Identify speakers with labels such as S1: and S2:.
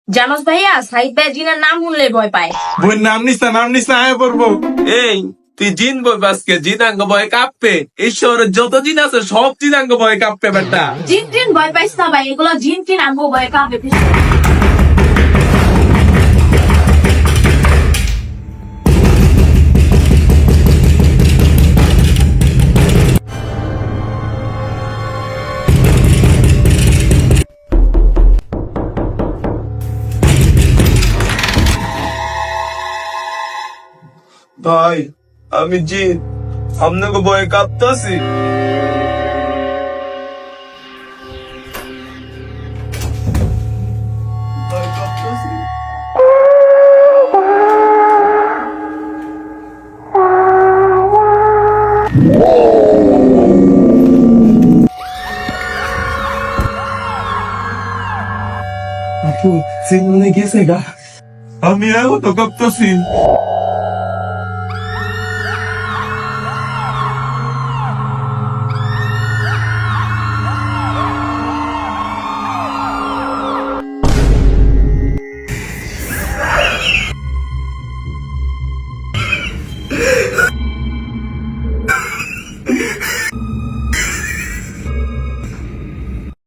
S1: জানোস ভাইয়া, সাইদ ভাই জিনের নাম শুনলে ভয় পায়।
S2: বই নাম নিস না আয় পড়বো।
S3: এই তুই জিন বই বাসকে জিনাঙ্গ ভয়ে কাঁপবে। এই শহরে যত জিন আছে সব জিনাঙ্গ ভয়ে কাঁপবে বেটা।
S1: জিন টিন ভয় পাইস না ভাই, এগুলো জিন টিন আনবো ভয় পাবে।
S3: ভাই আমি জিন, আপনাকে ভয়ে কাঁপতাছি। ভয়ে কাঁপতাছি।
S2: আপু সিগনালে গেছে গা। আমি এখন তো কাঁপতাছি।